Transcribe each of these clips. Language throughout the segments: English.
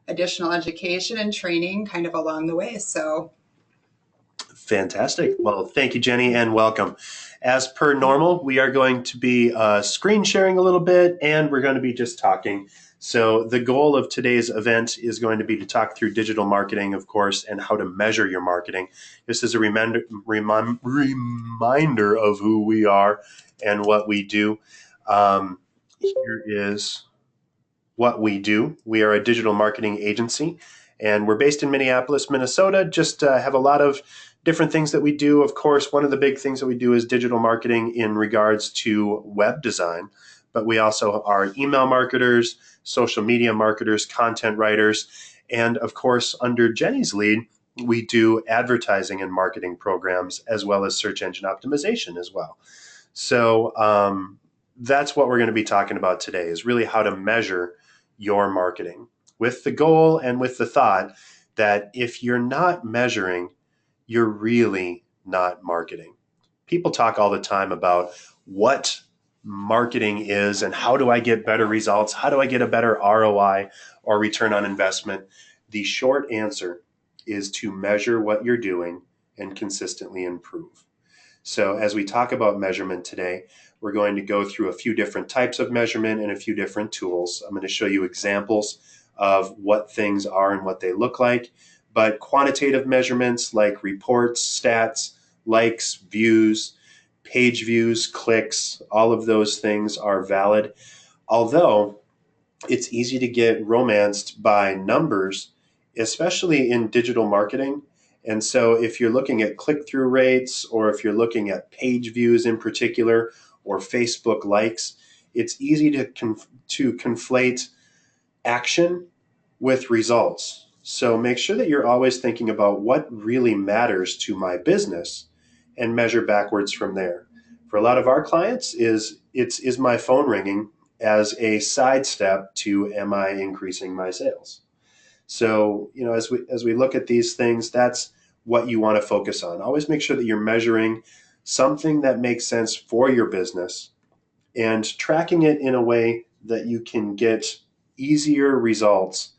additional education and training kind of along the way. So fantastic. Well, thank you, Jenny, and welcome. As per normal, we are going to be screen sharing a little bit, and we're going to be just talking. So the goal of today's event is going to be to talk through digital marketing, of course, and how to measure your marketing. This is a reminder of who we are and what we do. Here is what we do. We are a digital marketing agency, and we're based in Minneapolis, Minnesota. Just have a lot of different things that we do. Of course, one of the big things that we do is digital marketing in regards to web design, but we also are email marketers, social media marketers, content writers, and of course, under Jenny's lead, we do advertising and marketing programs as well as search engine optimization as well. So that's what we're going to be talking about today, is really how to measure your marketing, with the goal and with the thought that if you're not measuring, you're really not marketing. People talk all the time about what marketing is and how do I get better results? How do I get a better ROI or return on investment? The short answer is to measure what you're doing and consistently improve. So as we talk about measurement today, we're going to go through a few different types of measurement and a few different tools. I'm going to show you examples of what things are and what they look like. But quantitative measurements like reports, stats, likes, views, page views, clicks, all of those things are valid. Although it's easy to get romanced by numbers, especially in digital marketing. And so if you're looking at click-through rates, or if you're looking at page views in particular, or Facebook likes, it's easy to conflate action with results. So make sure that you're always thinking about what really matters to my business and measure backwards from there. For a lot of our clients, is my phone ringing as a sidestep to, am I increasing my sales? So, as we look at these things, that's what you want to focus on. Always make sure that you're measuring something that makes sense for your business and tracking it in a way that you can get easier results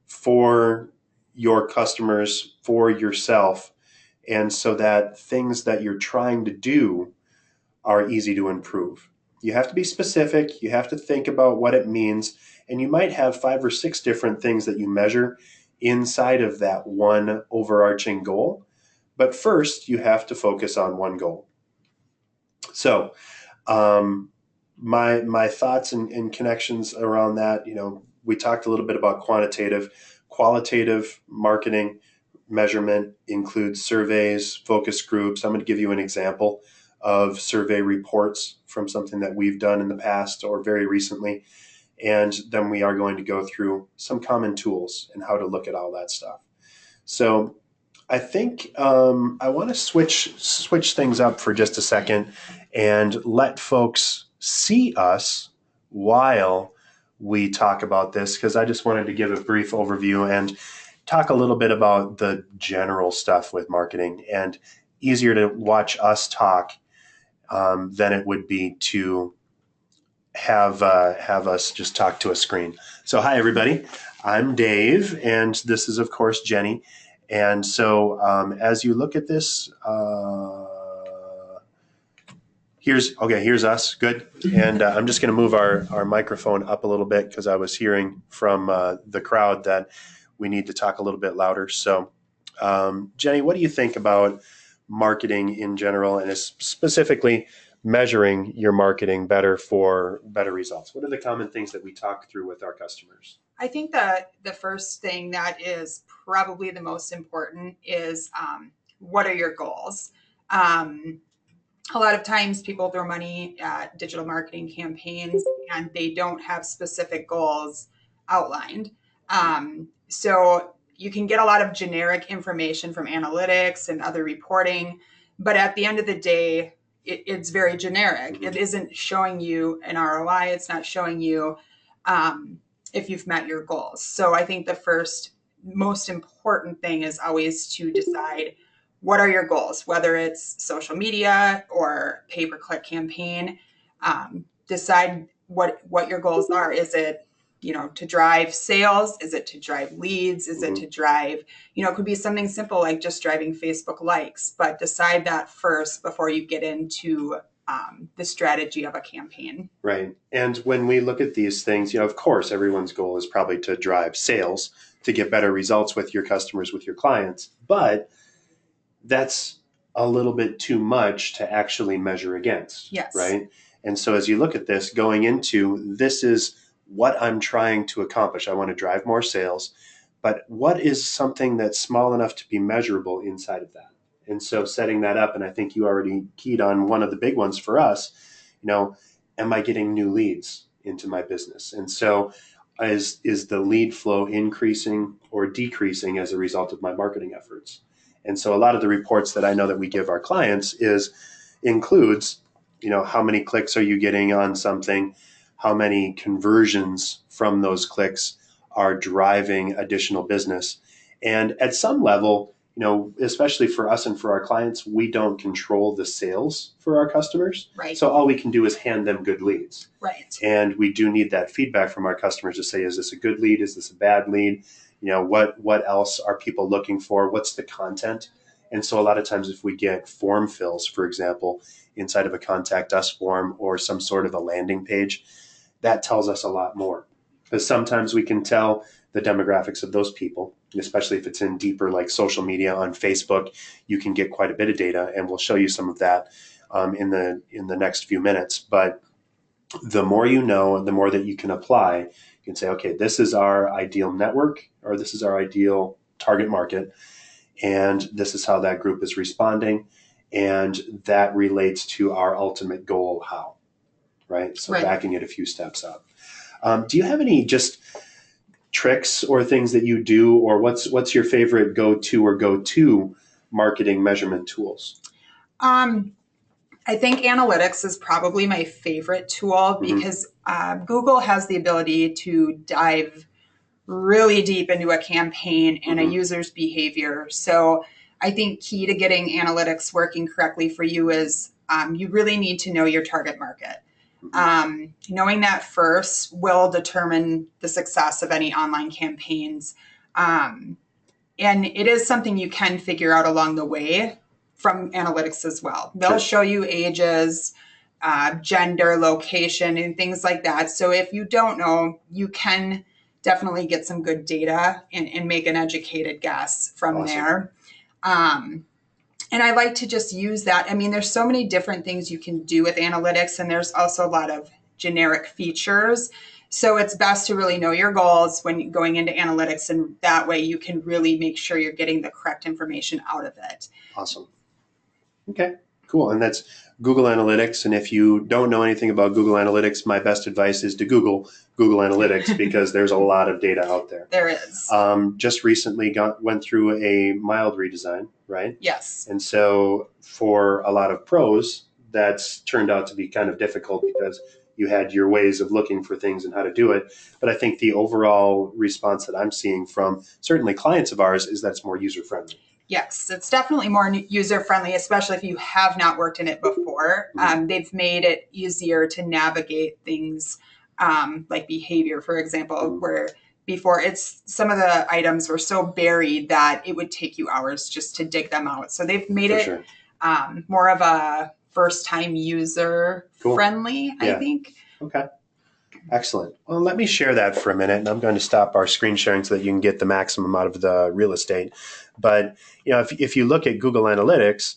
for your customers, for yourself, and so that things that you're trying to do are easy to improve. You have to be specific. You have to think about what it means. And you might have 5 or 6 different things that you measure inside of that one overarching goal. But first, you have to focus on one goal. So my thoughts and connections around that, we talked a little bit about qualitative marketing measurement includes surveys, focus groups. I'm going to give you an example of survey reports from something that we've done in the past or very recently. And then we are going to go through some common tools and how to look at all that stuff. So I think I want to switch things up for just a second and let folks see us while we talk about this, because I just wanted to give a brief overview and talk a little bit about the general stuff with marketing. And easier to watch us talk than it would be to have us just talk to a screen. So hi, everybody. I'm Dave, and this is, of course, Jenny. And so as you look at this, here's us. Good. And I'm just going to move our microphone up a little bit because I was hearing from the crowd that we need to talk a little bit louder. So Jenny, what do you think about marketing in general, and specifically measuring your marketing better for better results? What are the common things that we talk through with our customers? I think that the first thing that is probably the most important is what are your goals? A lot of times people throw money at digital marketing campaigns and they don't have specific goals outlined. So you can get a lot of generic information from analytics and other reporting, but at the end of the day, it's very generic. It isn't showing you an ROI. It's not showing you if you've met your goals. So I think the first most important thing is always to decide what are your goals, whether it's social media or pay-per-click campaign. Decide what your goals are. Is it to drive sales? Is it to drive leads? Is it to drive, it could be something simple like just driving Facebook likes, but decide that first before you get into the strategy of a campaign. Right. And when we look at these things, of course, everyone's goal is probably to drive sales, to get better results with your customers, with your clients. But that's a little bit too much to actually measure against. Yes. Right. And so as you look at this going into, this is what I'm trying to accomplish. I want to drive more sales, but what is something that's small enough to be measurable inside of that? And so setting that up, and I think you already keyed on one of the big ones for us, am I getting new leads into my business? And so is the lead flow increasing or decreasing as a result of my marketing efforts? And so a lot of the reports that I know that we give our clients includes, how many clicks are you getting on something? How many conversions from those clicks are driving additional business? And at some level, especially for us and for our clients, we don't control the sales for our customers. Right. So all we can do is hand them good leads. Right. And we do need that feedback from our customers to say, is this a good lead? Is this a bad lead? What else are people looking for? What's the content? And so a lot of times if we get form fills, for example, inside of a contact us form or some sort of a landing page, that tells us a lot more. Because sometimes we can tell the demographics of those people, especially if it's in deeper like social media on Facebook, you can get quite a bit of data, and we'll show you some of that in the next few minutes. But the more you know, the more that you can apply, you can say, okay, this is our ideal network, or this is our ideal target market, and this is how that group is responding, and that relates to our ultimate goal, how, right? So Right. Backing it a few steps up. Do you have any just tricks or things that you do, or what's your favorite go-to marketing measurement tools? I think analytics is probably my favorite tool because Google has the ability to dive really deep into a campaign and a user's behavior. So I think key to getting analytics working correctly for you is you really need to know your target market. Knowing that first will determine the success of any online campaigns. And it is something you can figure out along the way from analytics as well. They'll show you ages, gender, location, and things like that. So if you don't know, you can definitely get some good data and make an educated guess from there. And I like to just use that. I mean, there's so many different things you can do with analytics, and there's also a lot of generic features. So it's best to really know your goals when going into analytics, and that way you can really make sure you're getting the correct information out of it. Awesome. Okay, cool. And that's Google Analytics. And if you don't know anything about Google Analytics, my best advice is to Google Analytics because there's a lot of data out there. There is. Just recently went through a mild redesign, right? Yes. And so for a lot of pros, that's turned out to be kind of difficult because you had your ways of looking for things and how to do it. But I think the overall response that I'm seeing from certainly clients of ours is that it's more user-friendly. Yes, it's definitely more user-friendly, especially if you have not worked in it before. They've made it easier to navigate things like behavior, for example, where before some of the items were so buried that it would take you hours just to dig them out. So they've made it more of a first-time user-friendly, I think. Okay. Excellent. Well, let me share that for a minute, and I'm going to stop our screen sharing so that you can get the maximum out of the real estate. But if you look at Google Analytics,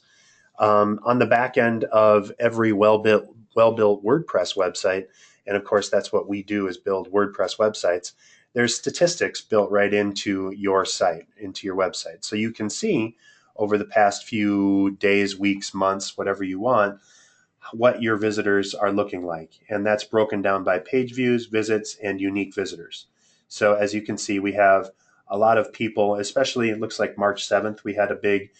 on the back end of every well-built WordPress website, and of course that's what we do is build WordPress websites, there's statistics built right into your site, into your website. So you can see over the past few days, weeks, months, whatever you want, what your visitors are looking like. And that's broken down by page views, visits, and unique visitors. So as you can see, we have a lot of people, especially it looks like March 7th, we had a big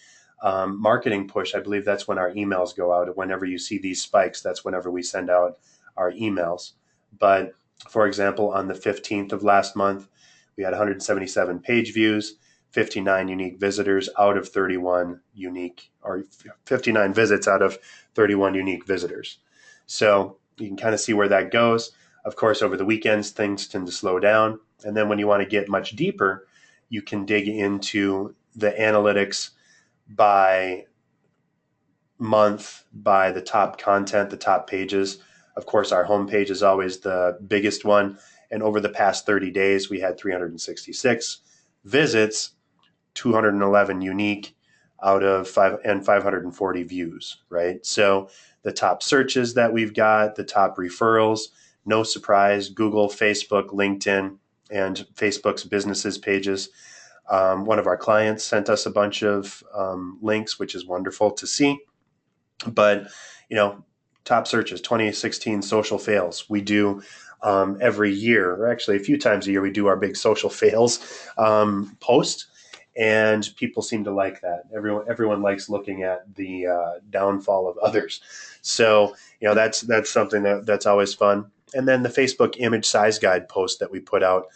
marketing push. I believe that's when our emails go out. Whenever you see these spikes, that's whenever we send out our emails. But for example, on the 15th of last month, we had 177 page views, 59 unique visitors out of 31 unique, or 59 visits out of 31 unique visitors. So you can kind of see where that goes. Of course, over the weekends, things tend to slow down. And then when you want to get much deeper, you can dig into the analytics by month, by the top content, the top pages. Of course, our homepage is always the biggest one. And over the past 30 days, we had 366 visits, 211 unique out of 540 views, right? So the top searches that we've got, the top referrals, no surprise, Google, Facebook, LinkedIn, and Facebook's businesses pages. One of our clients sent us a bunch of links, which is wonderful to see. But, top searches, 2016 social fails. We do every year, or actually a few times a year, we do our big social fails post, and people seem to like that. Everyone likes looking at the downfall of others. So, that's something that's always fun. And then the Facebook image size guide post that we put out,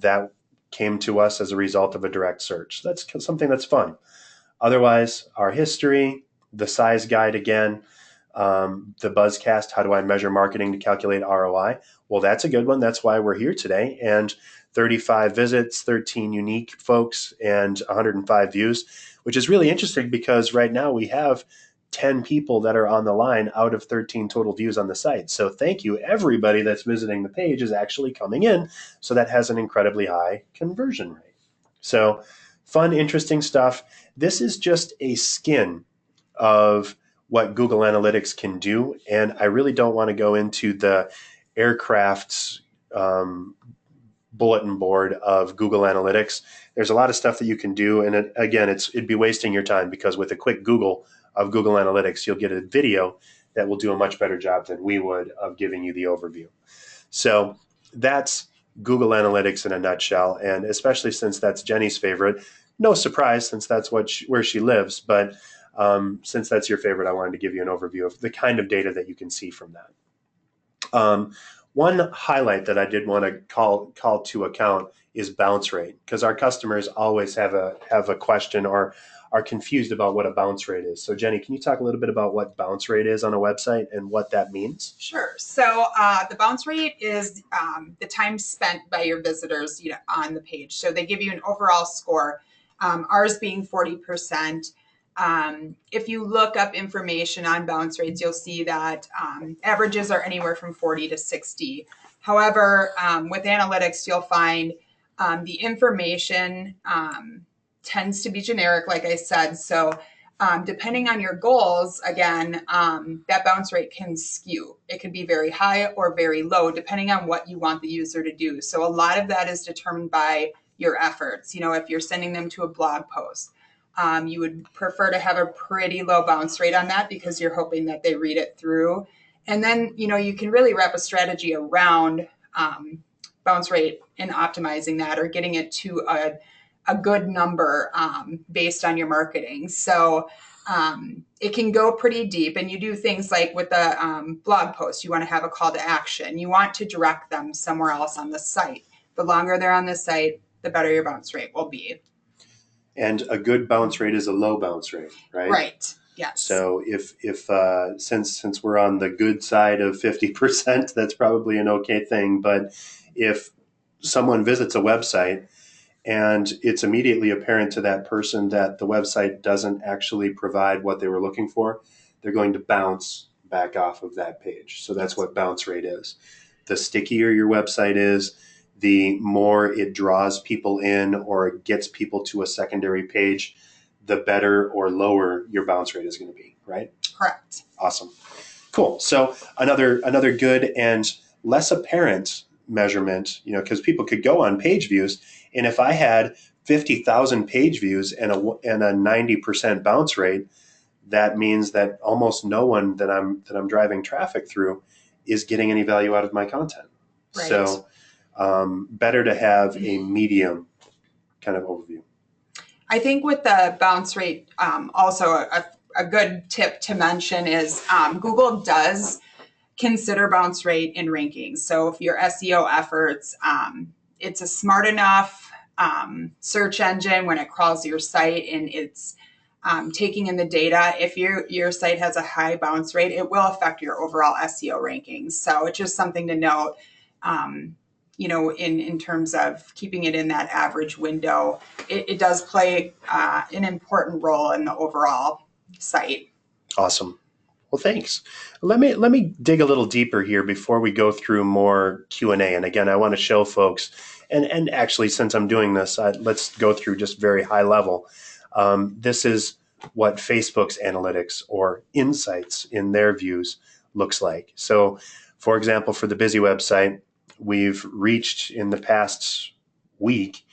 that came to us as a result of a direct search. That's something that's fun. Otherwise, our history, the size guide again, the BuzzCast, how do I measure marketing to calculate ROI? Well, that's a good one. That's why we're here today. And 35 visits, 13 unique folks, and 105 views, which is really interesting because right now we have 10 people that are on the line out of 13 total views on the site. So thank you. Everybody that's visiting the page is actually coming in. So that has an incredibly high conversion rate. So fun, interesting stuff. This is just a skin of what Google Analytics can do. And I really don't want to go into the aircraft's bulletin board of Google Analytics. There's a lot of stuff that you can do. And it'd be wasting your time because with a quick Google of Google Analytics, you'll get a video that will do a much better job than we would of giving you the overview. So that's Google Analytics in a nutshell. And especially since that's Jenny's favorite, no surprise since that's where she lives. But since that's your favorite, I wanted to give you an overview of the kind of data that you can see from that. One highlight that I did want to call to account is bounce rate, because our customers always have a question or are confused about what a bounce rate is. So Jenny, can you talk a little bit about what bounce rate is on a website and what that means? Sure. So the bounce rate is the time spent by your visitors on the page. So they give you an overall score, ours being 40%. If you look up information on bounce rates, you'll see that averages are anywhere from 40 to 60. However, with analytics, you'll find the information tends to be generic, like I said. So depending on your goals, again, that bounce rate can skew. It could be very high or very low, depending on what you want the user to do. So a lot of that is determined by your efforts. If you're sending them to a blog post, you would prefer to have a pretty low bounce rate on that because you're hoping that they read it through. And then, you can really wrap a strategy around bounce rate and optimizing that or getting it to a good number based on your marketing. So it can go pretty deep, and you do things like with the blog post, you want to have a call to action. You want to direct them somewhere else on the site. The longer they're on the site, the better your bounce rate will be. And a good bounce rate is a low bounce rate, right? Right. Yes. So if since we're on the good side of 50%, that's probably an okay thing. But if someone visits a website and it's immediately apparent to that person that the website doesn't actually provide what they were looking for, they're going to bounce back off of that page. So that's what bounce rate is. The stickier your website is, the more it draws people in or gets people to a secondary page, the better or lower your bounce rate is going to be, right? Correct. Awesome. Cool. So another good and less apparent measurement, because people could go on page views, and if I had 50,000 page views and a 90% bounce rate, that means that almost no one that I'm driving traffic through is getting any value out of my content. Right. So better to have a medium kind of overview. I think with the bounce rate, also a good tip to mention is Google does consider bounce rate in rankings. So if your SEO efforts, it's a smart enough search engine when it crawls your site, and it's taking in the data. If your site has a high bounce rate, it will affect your overall SEO rankings. So it's just something to note. In terms of keeping it in that average window, it does play an important role in the overall site. Awesome. Well, thanks. Let me dig a little deeper here before we go through more Q&A. And again, I want to show folks, and actually, since I'm doing this, let's go through just very high level. This is what Facebook's analytics or insights in their views looks like. So, for example, for the BizzyWeb site, we've reached in the past week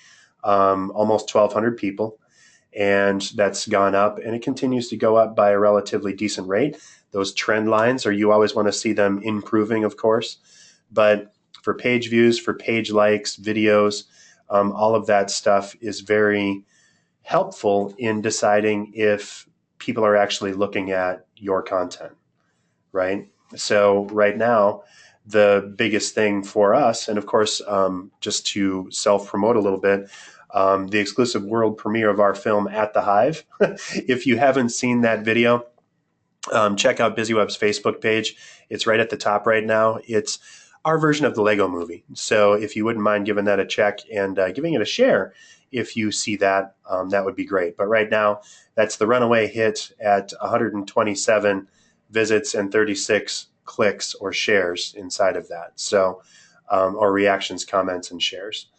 almost 1,200 people, and that's gone up, and it continues to go up by a relatively decent rate. Those trend lines, or you always want to see them improving, of course. But for page views, for page likes, videos, all of that stuff is very helpful in deciding if people are actually looking at your content, right? So right now, the biggest thing for us, and of course, just to self-promote a little bit, the exclusive world premiere of our film At the Hive. If you haven't seen that video, check out BizzyWeb's Facebook page. It's right at the top right now. It's our version of the Lego movie. So if you wouldn't mind giving that a check and giving it a share, if you see that, that would be great. But right now, that's the runaway hit at 127 visits and 36 clicks or shares inside of that. So, or reactions, comments, and shares.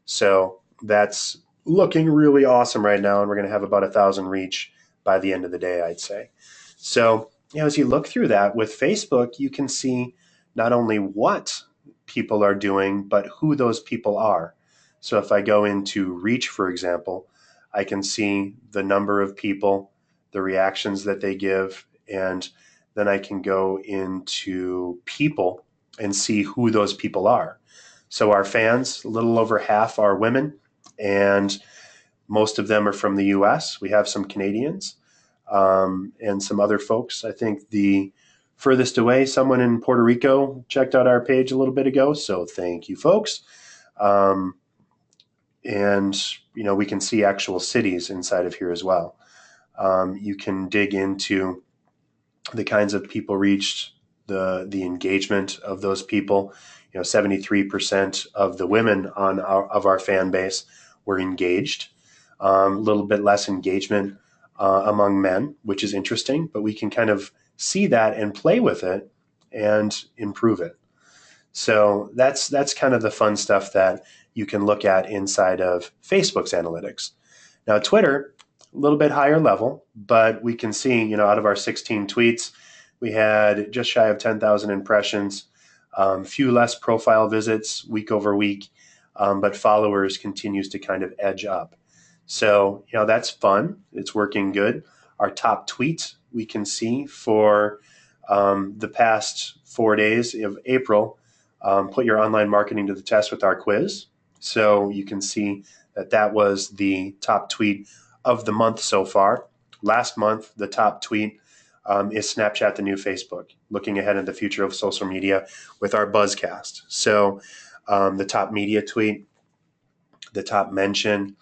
So that's looking really awesome right now. And we're going to have about 1,000 reach by the end of the day, I'd say. So, as you look through that with Facebook, you can see not only what people are doing, but who those people are. So if I go into reach, for example, I can see the number of people, the reactions that they give, and then I can go into people and see who those people are. So our fans, a little over half are women, and most of them are from the US. We have some Canadians and some other folks. I think the furthest away, someone in Puerto Rico checked out our page a little bit ago. So thank you, folks. And, we can see actual cities inside of here as well. You can dig into the kinds of people reached, the engagement of those people. 73% of the women of our fan base were engaged. A little bit less engagement among men, which is interesting, but we can kind of see that and play with it and improve it. So that's kind of the fun stuff that you can look at inside of Facebook's analytics. Now, Twitter, a little bit higher level, but we can see, out of our 16 tweets, we had just shy of 10,000 impressions, few less profile visits week over week, but followers continues to kind of edge up. So, that's fun. It's working good. Our top tweets we can see for the past 4 days of April, put your online marketing to the test with our quiz. So you can see that was the top tweet of the month so far. Last month, the top tweet is Snapchat, the new Facebook, looking ahead in the future of social media with our BuzzCast. So the top media tweet, the top mention,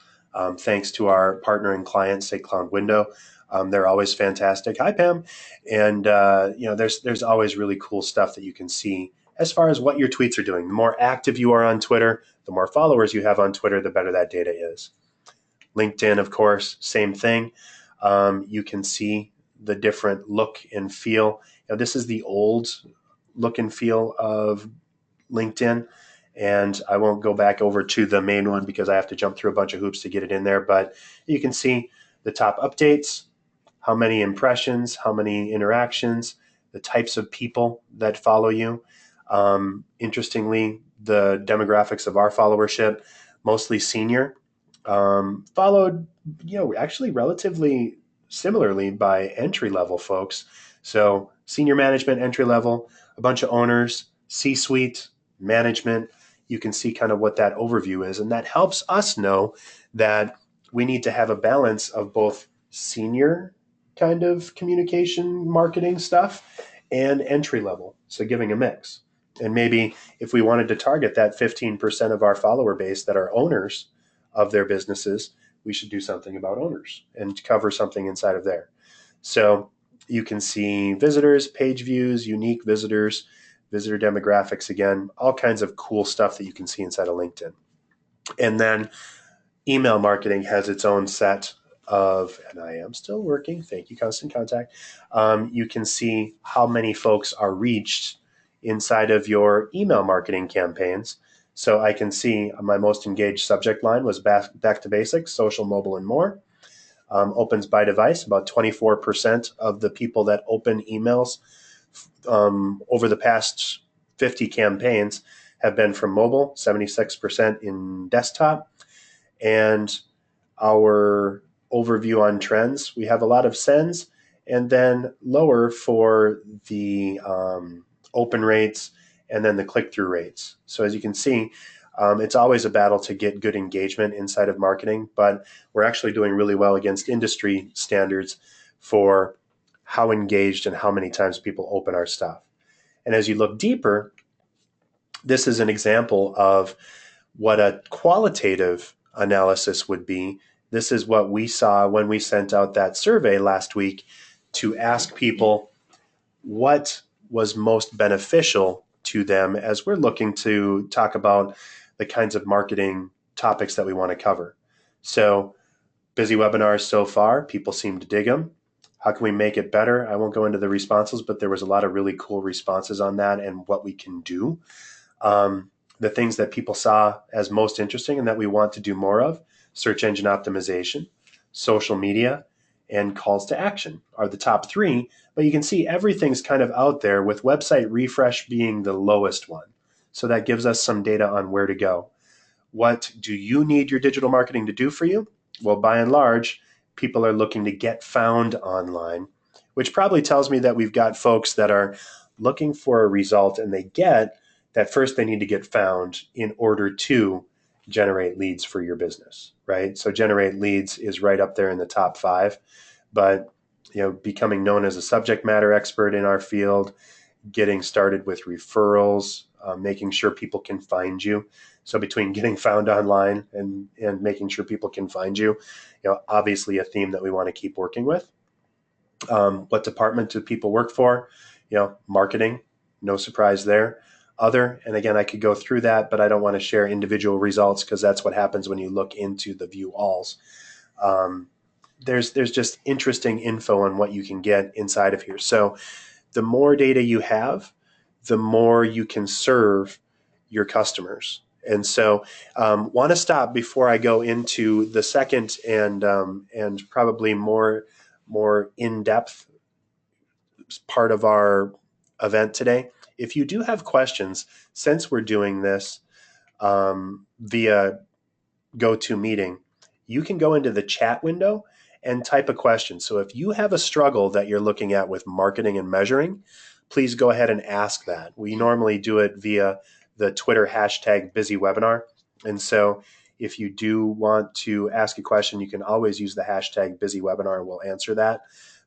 thanks to our partner and client, St. Cloud Window. They're always fantastic. Hi, Pam. And, there's always really cool stuff that you can see as far as what your tweets are doing. The more active you are on Twitter, the more followers you have on Twitter, the better that data is. LinkedIn, of course, same thing. You can see the different look and feel. This is the old look and feel of LinkedIn. And I won't go back over to the main one because I have to jump through a bunch of hoops to get it in there. But you can see the top updates, how many impressions, how many interactions, the types of people that follow you. Interestingly, the demographics of our followership, mostly senior, followed, actually relatively similarly by entry-level folks. So senior management, entry-level, a bunch of owners, C-suite, management. You can see kind of what that overview is. And that helps us know that we need to have a balance of both senior kind of communication marketing stuff and entry level. So giving a mix. And maybe if we wanted to target that 15% of our follower base that are owners of their businesses, we should do something about owners and cover something inside of there. So you can see visitors, page views, unique visitors, visitor demographics, again, all kinds of cool stuff that you can see inside of LinkedIn. And then email marketing has its own set of, and I am still working, thank you, Constant Contact. You can see how many folks are reached inside of your email marketing campaigns. So I can see my most engaged subject line was back to basics, social, mobile, and more. Opens by device, about 24% of the people that open emails over the past 50 campaigns have been from mobile, 76% in desktop. And our overview on trends, we have a lot of sends, and then lower for the open rates and then the click-through rates. So as you can see, it's always a battle to get good engagement inside of marketing, but we're actually doing really well against industry standards for how engaged and how many times people open our stuff. And as you look deeper, this is an example of what a qualitative analysis would be. This is what we saw when we sent out that survey last week to ask people what was most beneficial to them as we're looking to talk about the kinds of marketing topics that we want to cover. So busy webinars so far, people seem to dig them. How can we make it better? I won't go into the responses, but there was a lot of really cool responses on that and what we can do. The things that people saw as most interesting and that we want to do more of, search engine optimization, social media, and calls to action are the top three. But you can see everything's kind of out there, with website refresh being the lowest one. So that gives us some data on where to go. What do you need your digital marketing to do for you? Well, by and large, people are looking to get found online, which probably tells me that we've got folks that are looking for a result, and they get that first they need to get found in order to generate leads for your business, right? So generate leads is right up there in the top 5, but becoming known as a subject matter expert in our field, getting started with referrals, making sure people can find you. So between getting found online and making sure people can find you, obviously a theme that we want to keep working with. What department do people work for? Marketing, no surprise there. Other, and again, I could go through that, but I don't want to share individual results because that's what happens when you look into the view alls. There's just interesting info on what you can get inside of here. So the more data you have, the more you can serve your customers. And so want to stop before I go into the second and probably more in-depth part of our event today. If you do have questions, since we're doing this via GoToMeeting, you can go into the chat window and type a question. So if you have a struggle that you're looking at with marketing and measuring, please go ahead and ask that. We normally do it via the Twitter hashtag BusyWebinar. And so if you do want to ask a question, you can always use the hashtag BusyWebinar and we'll answer that.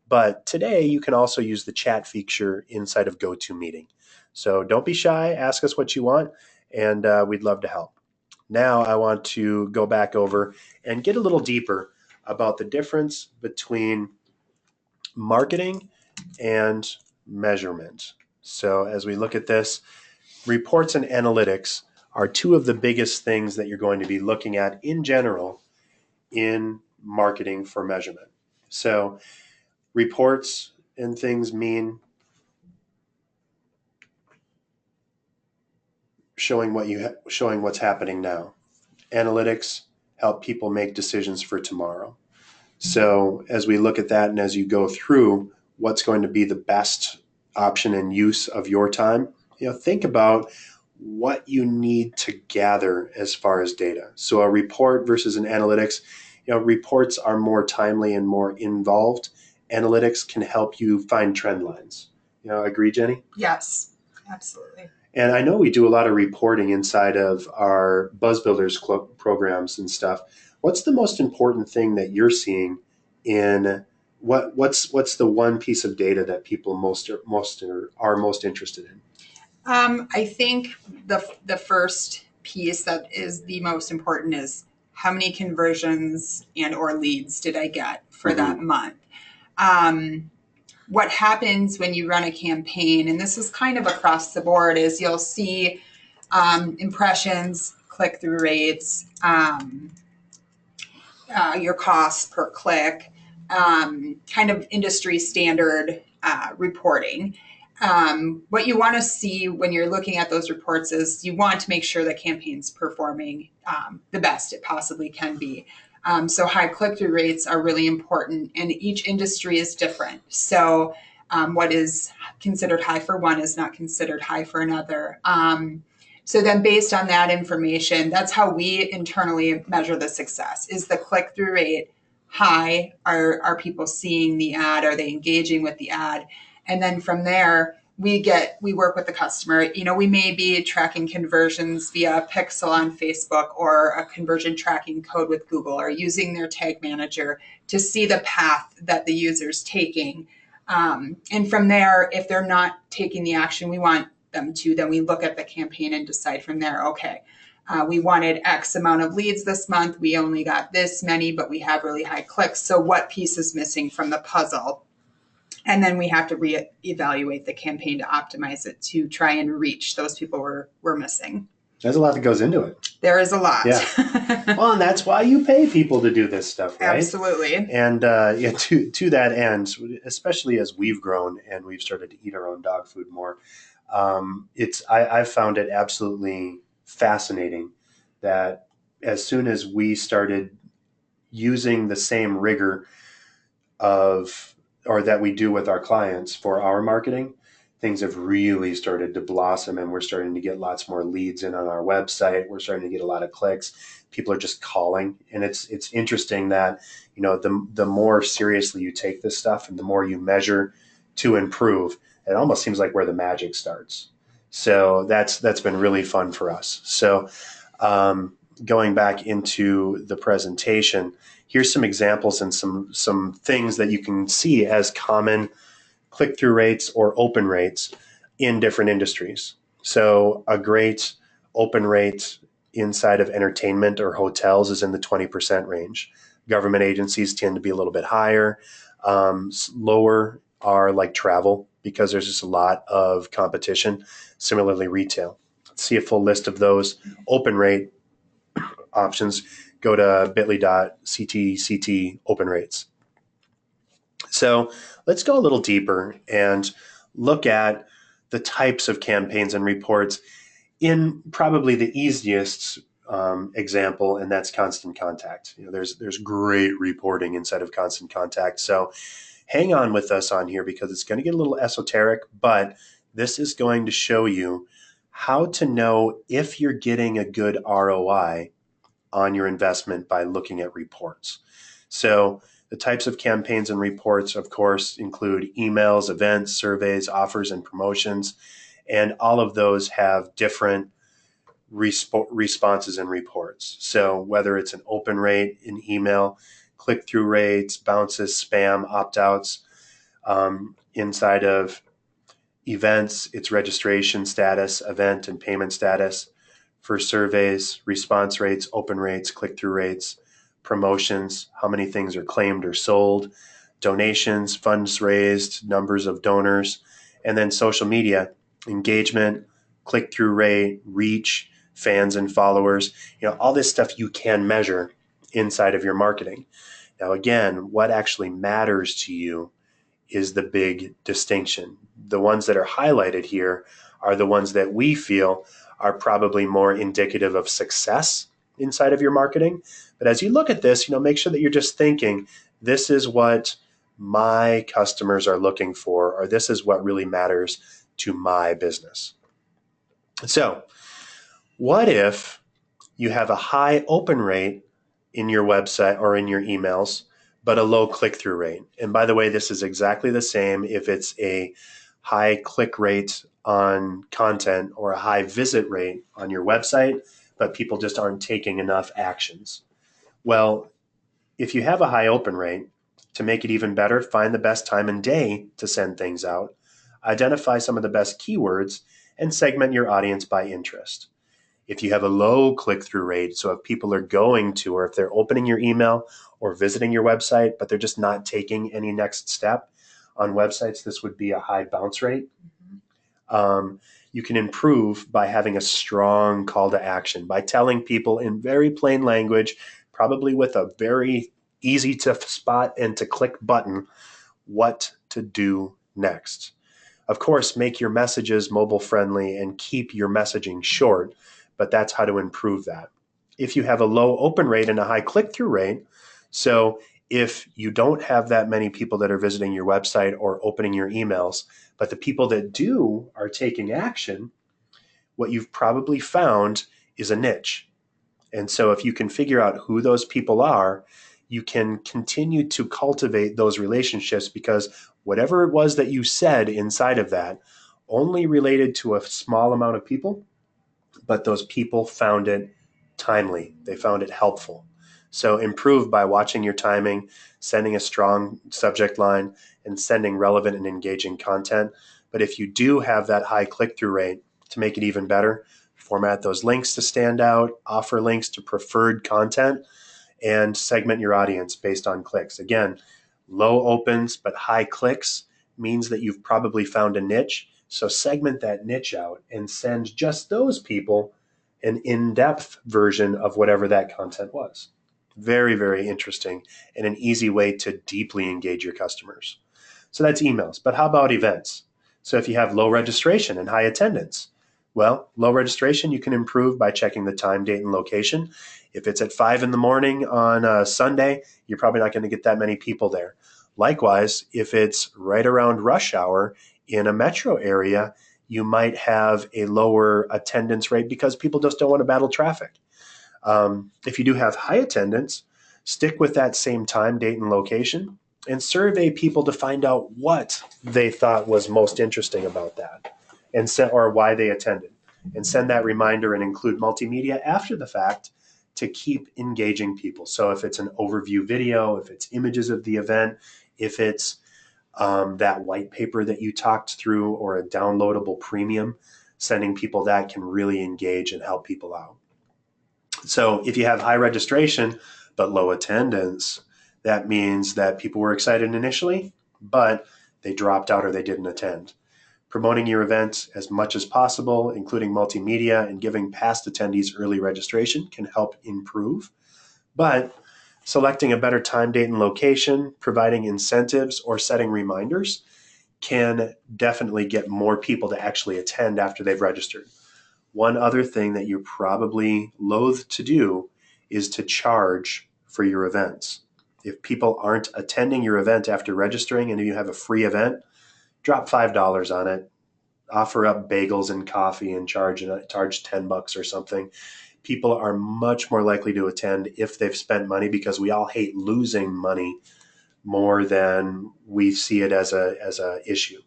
But today you can also use the chat feature inside of GoToMeeting. So don't be shy, ask us what you want, and we'd love to help. Now I want to go back over and get a little deeper about the difference between marketing and measurement. So as we look at this, reports and analytics are two of the biggest things that you're going to be looking at in general in marketing for measurement. So reports and things mean showing what's happening now. Analytics help people make decisions for tomorrow. So as we look at that and as you go through what's going to be the best option and use of your time, think about what you need to gather as far as data. So a report versus an analytics, reports are more timely and more involved. Analytics can help you find trend lines. Agree, Jenny? Yes, absolutely. And I know we do a lot of reporting inside of our Buzz Builders Club programs and stuff. What's the most important thing that you're seeing in what's the one piece of data that people are most interested in? I think the first piece that is the most important is how many conversions and or leads did I get for Mm-hmm. that month? What happens when you run a campaign, and this is kind of across the board, is you'll see impressions, click-through rates, your costs per click, kind of industry standard reporting. What you want to see when you're looking at those reports is you want to make sure the campaign's performing the best it possibly can be. So high click-through rates are really important, and each industry is different. So what is considered high for one is not considered high for another. So then based on that information, that's how we internally measure the success. Is the click-through rate high? Are people seeing the ad? Are they engaging with the ad? And then from there, we work with the customer. We may be tracking conversions via a pixel on Facebook or a conversion tracking code with Google, or using their tag manager to see the path that the user's taking. And from there, if they're not taking the action we want them to, then we look at the campaign and decide from there, okay, we wanted X amount of leads this month. We only got this many, but we have really high clicks. So what piece is missing from the puzzle? And then we have to reevaluate the campaign to optimize it to try and reach those people we're missing. There's a lot that goes into it. There is a lot. Yeah. Well, and that's why you pay people to do this stuff, right? Absolutely. And to that end, especially as we've grown and we've started to eat our own dog food more, I've found it absolutely fascinating that as soon as we started using the same rigor or that we do with our clients for our marketing, things have really started to blossom, and we're starting to get lots more leads in on our website. We're starting to get a lot of clicks. People are just calling, and it's interesting that the more seriously you take this stuff and the more you measure to improve, it almost seems like where the magic starts. So that's been really fun for us. So going back into the presentation, here's some examples and some things that you can see as common click-through rates or open rates in different industries. So a great open rate inside of entertainment or hotels is in the 20% range. Government agencies tend to be a little bit higher. Lower are like travel, because there's just a lot of competition. Similarly, retail. Let's see a full list of those open rate options. Go to bit.ly.ct open rates. So let's go a little deeper and look at the types of campaigns and reports in probably the easiest example, and that's Constant Contact. There's great reporting inside of Constant Contact. So hang on with us on here, because it's going to get a little esoteric, but this is going to show you how to know if you're getting a good ROI on your investment by looking at reports. So the types of campaigns and reports, of course, include emails, events, surveys, offers, and promotions. And all of those have different responses and reports. So whether it's an open rate in email, click-through rates, bounces, spam, opt-outs, inside of events, it's registration status, event and payment status. For surveys, response rates, open rates, click-through rates. Promotions, how many things are claimed or sold. Donations, funds raised, numbers of donors. And then social media, engagement, click-through rate, reach, fans and followers. All this stuff you can measure inside of your marketing. Now, again, what actually matters to you is the big distinction. The ones that are highlighted here are the ones that we feel are probably more indicative of success inside of your marketing. But as you look at this, make sure that you're just thinking, this is what my customers are looking for, or this is what really matters to my business. So what if you have a high open rate in your website or in your emails, but a low click-through rate? And by the way, this is exactly the same if it's a high click rate on content or a high visit rate on your website, but people just aren't taking enough actions. Well, if you have a high open rate, to make it even better, find the best time and day to send things out, identify some of the best keywords, and segment your audience by interest. If you have a low click-through rate, so if people are going to, or if they're opening your email or visiting your website, but they're just not taking any next step on websites, this would be a high bounce rate. You can improve by having a strong call to action, by telling people in very plain language, probably with a very easy to spot and to click button, what to do next. Of course, make your messages mobile friendly and keep your messaging short, but that's how to improve that. If you have a low open rate and a high click-through rate, so if you don't have that many people that are visiting your website or opening your emails, but the people that do are taking action, what you've probably found is a niche. And so if you can figure out who those people are, you can continue to cultivate those relationships, because whatever it was that you said inside of that only related to a small amount of people, but those people found it timely. They found it helpful. So improve by watching your timing, sending a strong subject line, and sending relevant and engaging content. But if you do have that high click-through rate, to make it even better, format those links to stand out, offer links to preferred content, and segment your audience based on clicks. Again, low opens but high clicks means that you've probably found a niche. So segment that niche out and send just those people an in-depth version of whatever that content was. Very, very interesting and an easy way to deeply engage your customers. So that's emails. But how about events? So if you have low registration and high attendance, well, low registration you can improve by checking the time, date, and location. If it's at 5 in the morning on a Sunday, you're probably not going to get that many people there. Likewise, if it's right around rush hour in a metro area, you might have a lower attendance rate because people just don't want to battle traffic. If you do have high attendance, stick with that same time, date, and location, and survey people to find out what they thought was most interesting about that, or why they attended, and send that reminder and include multimedia after the fact to keep engaging people. So if it's an overview video, if it's images of the event, if it's that white paper that you talked through, or a downloadable premium, sending people that can really engage and help people out. So if you have high registration but low attendance, that means that people were excited initially, but they dropped out or they didn't attend. Promoting your event as much as possible, including multimedia, and giving past attendees early registration can help improve. But selecting a better time, date, and location, providing incentives, or setting reminders can definitely get more people to actually attend after they've registered. One other thing that you're probably loath to do is to charge for your events. If people aren't attending your event after registering and you have a free event, drop $5 on it, offer up bagels and coffee and charge $10 or something. People are much more likely to attend if they've spent money, because we all hate losing money more than we see it as a issue.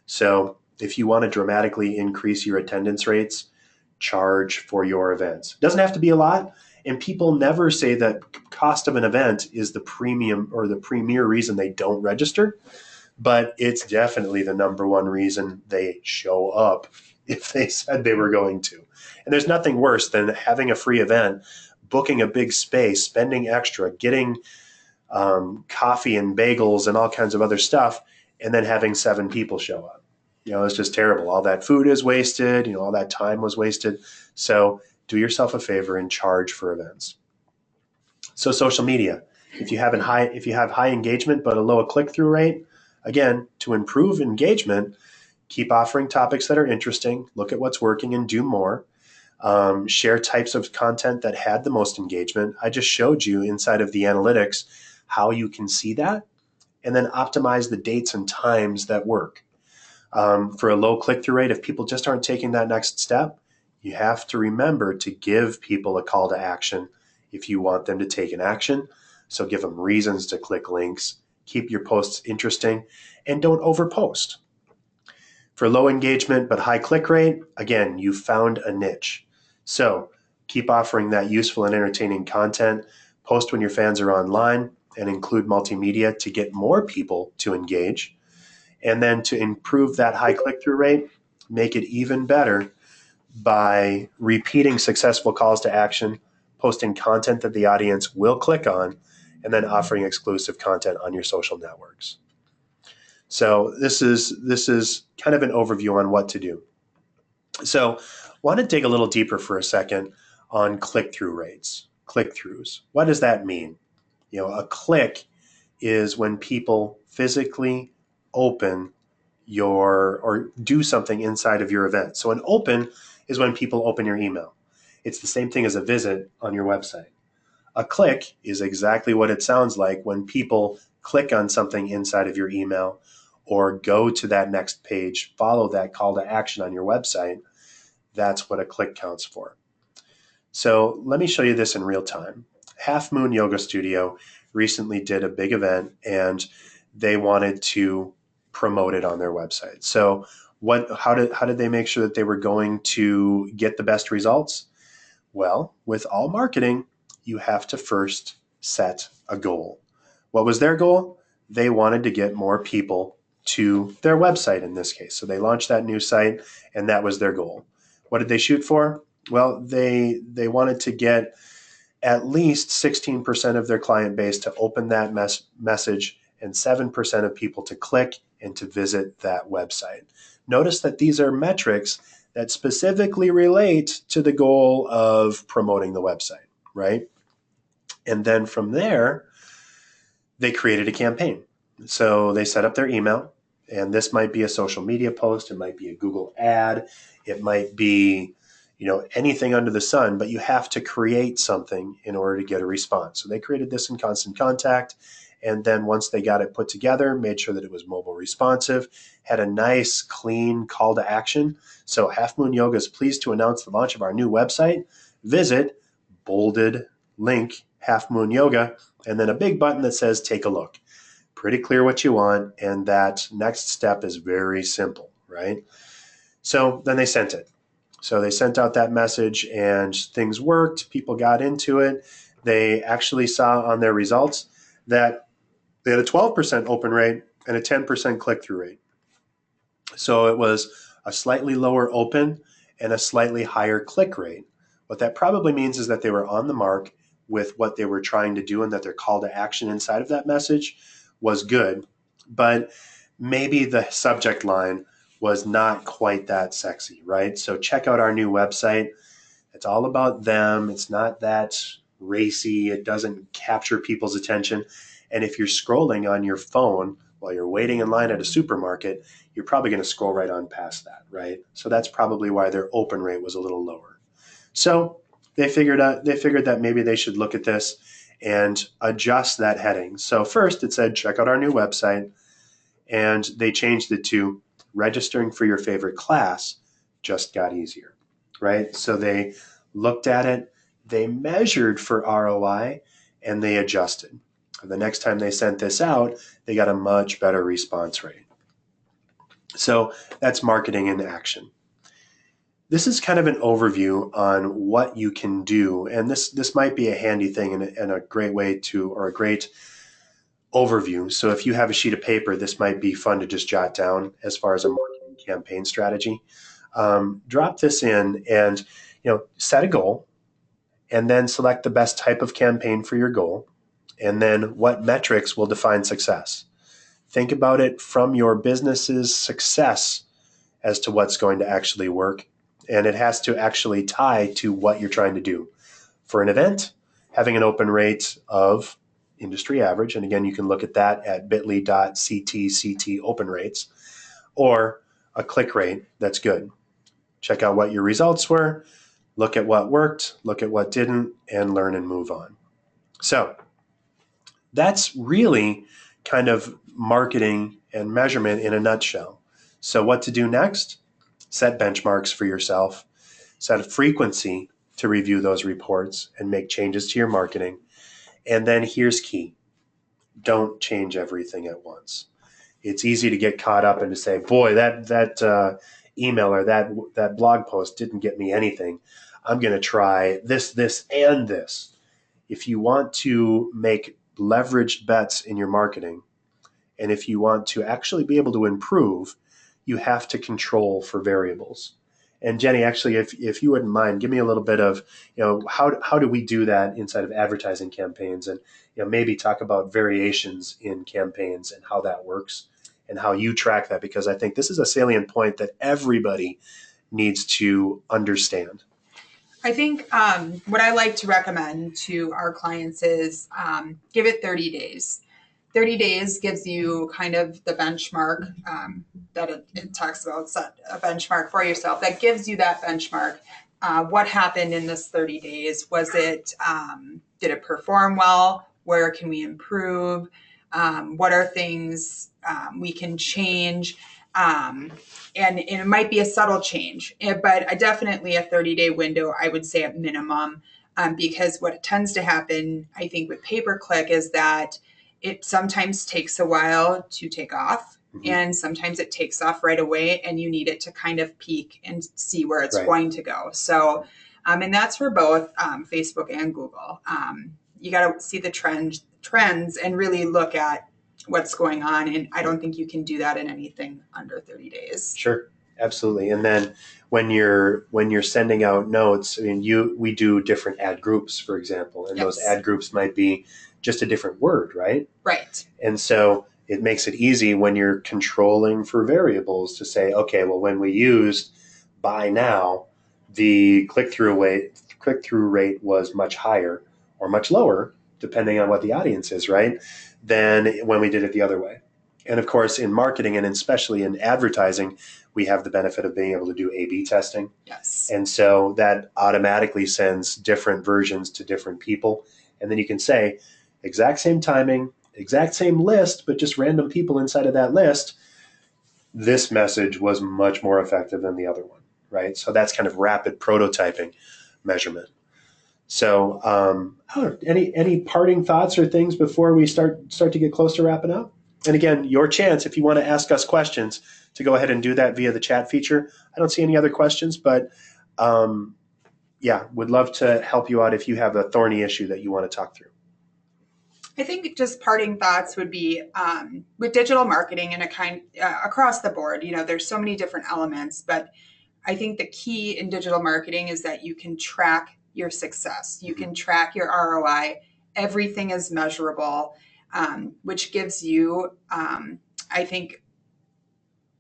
So if you want to dramatically increase your attendance rates, charge for your events. It doesn't have to be a lot. And people never say that cost of an event is the premium or the premier reason they don't register, but it's definitely the number one reason they show up if they said they were going to. And there's nothing worse than having a free event, booking a big space, spending extra, getting coffee and bagels and all kinds of other stuff, and then having 7 people show up. It's just terrible. All that food is wasted. All that time was wasted. So do yourself a favor and charge for events. So social media. If you have high engagement but a low click-through rate, again, to improve engagement, keep offering topics that are interesting, look at what's working and do more. Share types of content that had the most engagement. I just showed you inside of the analytics how you can see that, and then optimize the dates and times that work. For a low click-through rate, if people just aren't taking that next step, you have to remember to give people a call to action if you want them to take an action. So give them reasons to click links, keep your posts interesting, and don't overpost. For low engagement but high click rate, again, you found a niche. So keep offering that useful and entertaining content, post when your fans are online, and include multimedia to get more people to engage. And then to improve that high click-through rate, make it even better, by repeating successful calls to action, posting content that the audience will click on, and then offering exclusive content on your social networks. So this is kind of an overview on what to do. So I want to dig a little deeper for a second on click-through rates, click-throughs. What does that mean? A click is when people physically open or do something inside of your event. So an open is when people open your email. It's the same thing as a visit on your website. A click is exactly what it sounds like when people click on something inside of your email or go to that next page, follow that call to action on your website. That's what a click counts for. So let me show you this in real time. Half Moon Yoga Studio recently did a big event and they wanted to promote it on their website. So how did they make sure that they were going to get the best results? Well, with all marketing, you have to first set a goal. What was their goal? They wanted to get more people to their website in this case. So they launched that new site and that was their goal. What did they shoot for? Well, they wanted to get at least 16% of their client base to open that message and 7% of people to click and to visit that website. Notice that these are metrics that specifically relate to the goal of promoting the website, right? And then from there, they created a campaign. So they set up their email, and this might be a social media post, it might be a Google ad, it might be anything under the sun, but you have to create something in order to get a response. So they created this in Constant Contact, and then once they got it put together, made sure that it was mobile responsive, had a nice, clean call to action. So Half Moon Yoga is pleased to announce the launch of our new website. Visit, bolded link, Half Moon Yoga, and then a big button that says take a look. Pretty clear what you want, and that next step is very simple, right? So then they sent it. So they sent out that message and things worked. People got into it. They actually saw on their results that they had a 12% open rate and a 10% click-through rate. So it was a slightly lower open and a slightly higher click rate. What that probably means is that they were on the mark with what they were trying to do and that their call to action inside of that message was good. But maybe the subject line was not quite that sexy, right? So check out our new website. It's all about them. It's not that racy. It doesn't capture people's attention. And if you're scrolling on your phone while you're waiting in line at a supermarket, you're probably going to scroll right on past that, right? So that's probably why their open rate was a little lower. So they figured that maybe they should look at this and adjust that heading. So first it said, check out our new website. And they changed it to registering for your favorite class just got easier, right? So they looked at it, they measured for ROI, and they adjusted. And the next time they sent this out, they got a much better response rate. So that's marketing in action. This is kind of an overview on what you can do, and this might be a handy thing and a great way to, or a great overview. So if you have a sheet of paper, this might be fun to just jot down as far as a marketing campaign strategy. Drop this in and set a goal, and then select the best type of campaign for your goal, and then what metrics will define success. Think about it from your business's success as to what's going to actually work, and it has to actually tie to what you're trying to do. For an event, having an open rate of industry average, and again, you can look at that at bit.ly.ct open rates, or a click rate that's good. Check out what your results were, look at what worked, look at what didn't, and learn and move on. So that's really kind of marketing and measurement in a nutshell. So what to do next? Set benchmarks for yourself, set a frequency to review those reports and make changes to your marketing. And then here's key. Don't change everything at once. It's easy to get caught up and to say, boy, that email or that blog post didn't get me anything. I'm going to try this, and this. If you want to make leveraged bets in your marketing, and if you want to actually be able to improve, you have to control for variables. And Jenny, actually, if you wouldn't mind, give me a little bit of, how do we do that inside of advertising campaigns, and maybe talk about variations in campaigns and how that works and how you track that, because I think this is a salient point that everybody needs to understand. I think what I like to recommend to our clients is give it 30 days. 30 days gives you kind of the benchmark that it talks about, set a benchmark for yourself. That gives you that benchmark. What happened in this 30 days? Did it perform well? Where can we improve? What are things we can change? And it might be a subtle change, but definitely a 30-day window, I would say at minimum, because what tends to happen, I think, with pay-per-click is that it sometimes takes a while to take off, Mm-hmm. and sometimes it takes off right away, and you need it to kind of peak and see where it's Right. going to go. So, and that's for both Facebook and Google. You got to see the trends and really look at what's going on. And I don't think you can do that in anything under 30 days. Sure, absolutely. And then when you're sending out notes, I mean, we do different ad groups, for example, and those Yes. ad groups might be just a different word, right? Right. And so it makes it easy when you're controlling for variables to say, okay, well, when we used buy now, the click-through rate was much higher or much lower, depending on what the audience is, right? Than when we did it the other way. And of course, in marketing and especially in advertising, we have the benefit of being able to do A/B testing. Yes. And so that automatically sends different versions to different people. And then you can say, exact same timing, exact same list, but just random people inside of that list. This message was much more effective than the other one, right? So that's kind of rapid prototyping measurement. So, I don't know, any parting thoughts or things before we start to get close to wrapping up? And again, your chance, if you want to ask us questions, to go ahead and do that via the chat feature. I don't see any other questions, but yeah, would love to help you out if you have a thorny issue that you want to talk through. I think just parting thoughts would be with digital marketing and across the board. There's so many different elements, but I think the key in digital marketing is that you can track your success. You can track your ROI. Everything is measurable, which gives you, I think,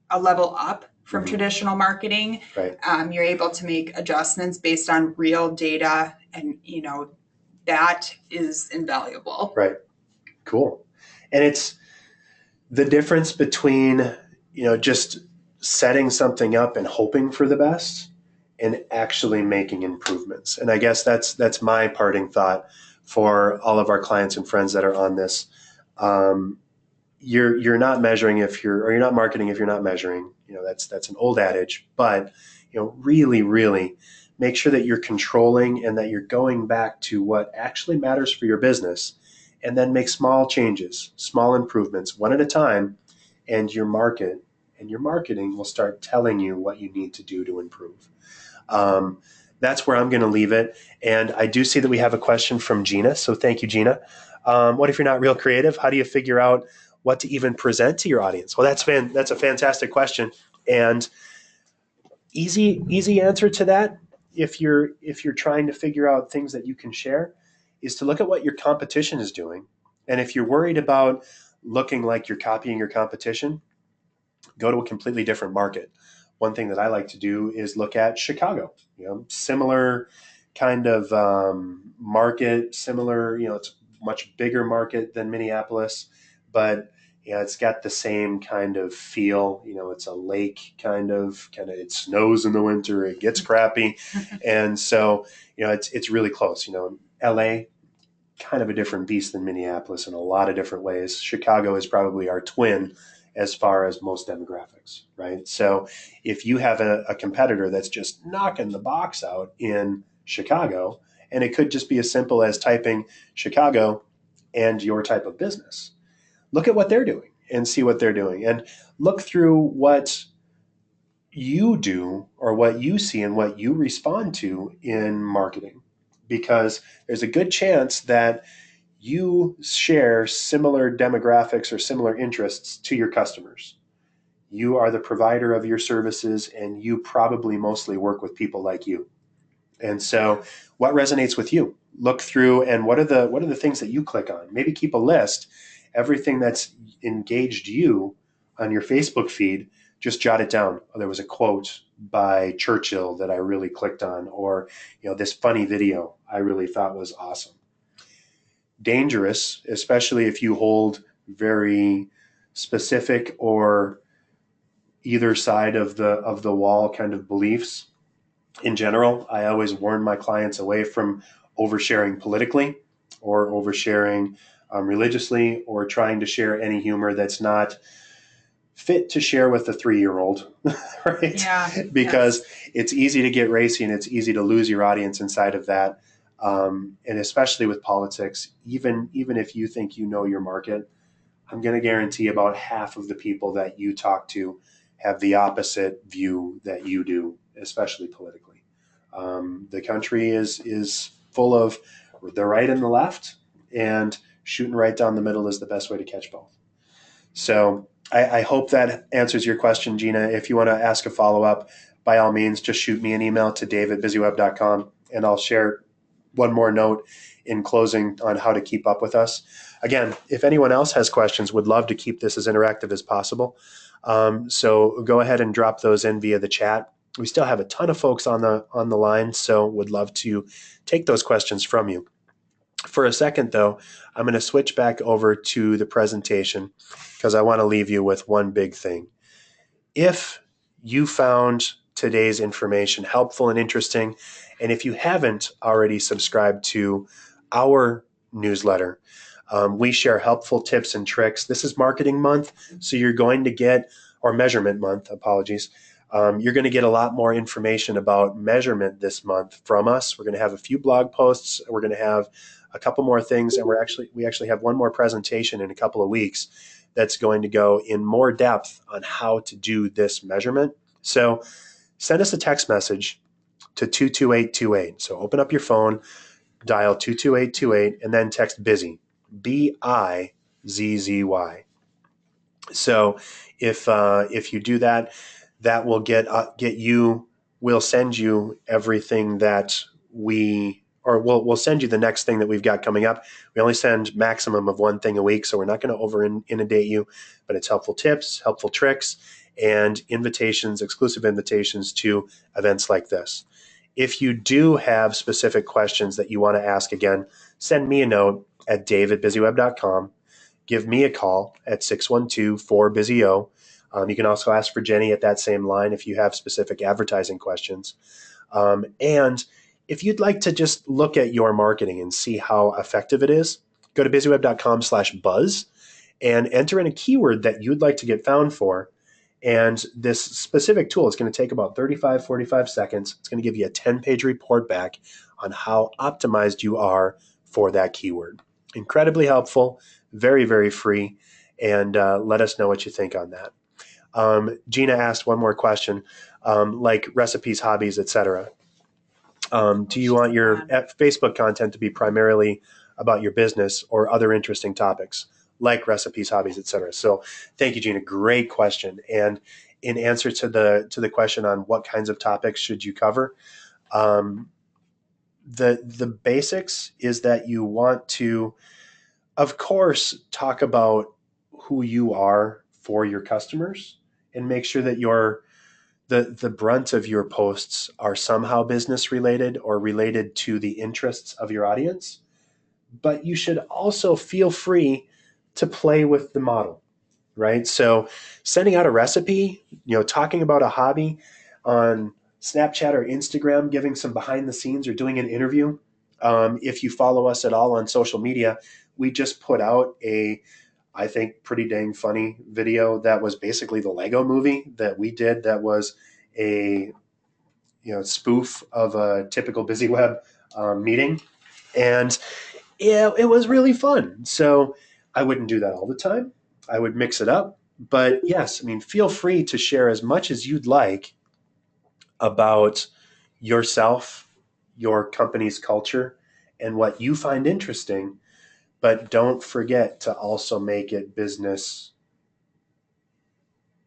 a level up from Mhm. traditional marketing. Right. You're able to make adjustments based on real data, and that is invaluable. Right. Cool. And it's the difference between, just setting something up and hoping for the best and actually making improvements. And I guess that's my parting thought for all of our clients and friends that are on this. You're not measuring or you're not marketing if you're not measuring. That's an old adage, but really, really make sure that you're controlling and that you're going back to what actually matters for your business, and then make small changes, small improvements, one at a time, and your marketing will start telling you what you need to do to improve. That's where I'm going to leave it. And I do see that we have a question from Gina. So thank you, Gina. What if you're not real creative? How do you figure out what to even present to your audience? Well, that's a fantastic question. And easy answer to that, if you're trying to figure out things that you can share, is to look at what your competition is doing. And if you're worried about looking like you're copying your competition, go to a completely different market. One thing that I like to do is look at Chicago. Similar kind of market, similar. It's a much bigger market than Minneapolis, but it's got the same kind of feel. It's a lake kind of. It snows in the winter. It gets crappy, and so it's really close. L.A., kind of a different beast than Minneapolis in a lot of different ways. Chicago is probably our twin as far as most demographics, right? So if you have a competitor that's just knocking the box out in Chicago, and it could just be as simple as typing Chicago and your type of business, look at what they're doing and see what they're doing, and look through what you do or what you see and what you respond to in marketing, because there's a good chance that you share similar demographics or similar interests to your customers. You are the provider of your services, and you probably mostly work with people like you. And so, what resonates with you? Look through, and what are the things that you click on? Maybe keep a list. Everything that's engaged you on your Facebook feed, just jot it down. Oh, there was a quote by Churchill that I really clicked on, or this funny video I really thought was awesome. Dangerous, especially if you hold very specific or either side of the wall kind of beliefs. In general, I always warn my clients away from oversharing politically or oversharing religiously, or trying to share any humor that's not fit to share with a 3-year-old, right? Yeah. Because Yes. it's easy to get racy and it's easy to lose your audience inside of that. And especially with politics, even if you think you know your market, I'm going to guarantee about half of the people that you talk to have the opposite view that you do, especially politically. The country is full of the right and the left, and shooting right down the middle is the best way to catch both. So I hope that answers your question, Gina. If you want to ask a follow up, by all means, just shoot me an email to dave@BizzyWeb.com, and I'll share one more note in closing on how to keep up with us. Again, if anyone else has questions, would love to keep this as interactive as possible. So go ahead and drop those in via the chat. We still have a ton of folks on the line, so would love to take those questions from you. For a second, though, I'm going to switch back over to the presentation because I want to leave you with one big thing. If you found today's information helpful and interesting, and if you haven't already subscribed to our newsletter, we share helpful tips and tricks. This is marketing month, so you're going to get, or measurement month, apologies. You're going to get a lot more information about measurement this month from us. We're going to have a few blog posts. We're going to have a couple more things, and we actually have one more presentation in a couple of weeks that's going to go in more depth on how to do this measurement. So send us a text message to 22828. So open up your phone, dial 22828, and then text BIZZY, BIZZY. So if you do that, that will get you. We'll send you everything that we'll send you the next thing that we've got coming up. We only send maximum of one thing a week, so we're not going to over inundate you, but it's helpful tips, helpful tricks, and invitations, exclusive invitations to events like this. If you do have specific questions that you want to ask, again, send me a note at dave@BizzyWeb.com. Give me a call at 612-4BizzyO. You can also ask for Jenny at that same line if you have specific advertising questions. And if you'd like to just look at your marketing and see how effective it is, go to BizzyWeb.com/buzz and enter in a keyword that you'd like to get found for. And this specific tool is going to take about 35, 45 seconds. It's going to give you a 10-page report back on how optimized you are for that keyword. Incredibly helpful, very, very free, and let us know what you think on that. Gina asked one more question, like recipes, hobbies, etc. Do you want your Facebook content to be primarily about your business or other interesting topics like recipes, hobbies, etc.? So thank you, Gina. Great question. And in answer to the question on what kinds of topics should you cover, the basics is that you want to, of course, talk about who you are for your customers and make sure that the brunt of your posts are somehow business related or related to the interests of your audience. But you should also feel free to play with the model, right? So sending out a recipe, talking about a hobby on Snapchat or Instagram, giving some behind the scenes or doing an interview. If you follow us at all on social media, we just put out I think, pretty dang funny video that was basically the Lego movie that we did. That was a spoof of a typical BizzyWeb meeting, and yeah, it was really fun. So I wouldn't do that all the time. I would mix it up, but yes, I mean, feel free to share as much as you'd like about yourself, your company's culture, and what you find interesting. But don't forget to also make it business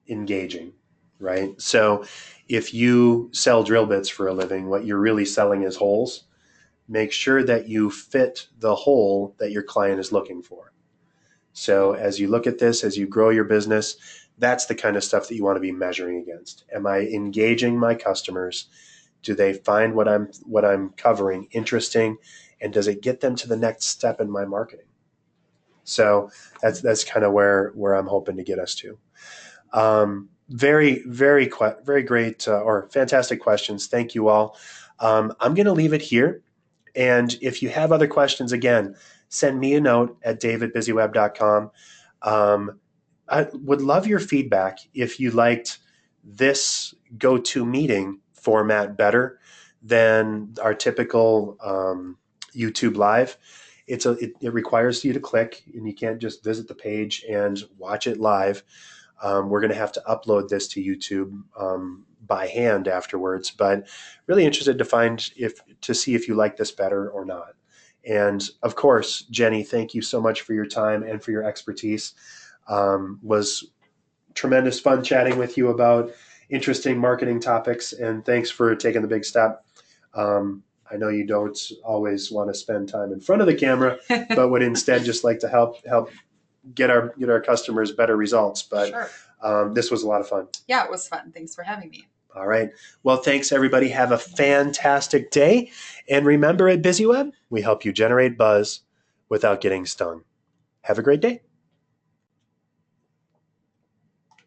engaging, right? So if you sell drill bits for a living, what you're really selling is holes. Make sure that you fit the hole that your client is looking for. So as you look at this, as you grow your business, that's the kind of stuff that you want to be measuring against. Am I engaging my customers? Do they find what I'm covering interesting? And does it get them to the next step in my marketing? So that's kind of where I'm hoping to get us to. Very great or fantastic questions. Thank you all. I'm going to leave it here. And if you have other questions, again, send me a note at dave@BizzyWeb.com. I would love your feedback if you liked this go-to meeting format better than our typical YouTube Live. It requires you to click, and you can't just visit the page and watch it live. We're going to have to upload this to YouTube by hand afterwards, but really interested to see if you like this better or not. And of course, Jenny, thank you so much for your time and for your expertise. Was tremendous fun chatting with you about interesting marketing topics, and thanks for taking the big step. I know you don't always want to spend time in front of the camera, but would instead just like to help get our customers better results. But sure. This was a lot of fun. Yeah, it was fun. Thanks for having me. All right. Well, thanks, everybody. Have a fantastic day. And remember, at BizzyWeb, we help you generate buzz without getting stung. Have a great day.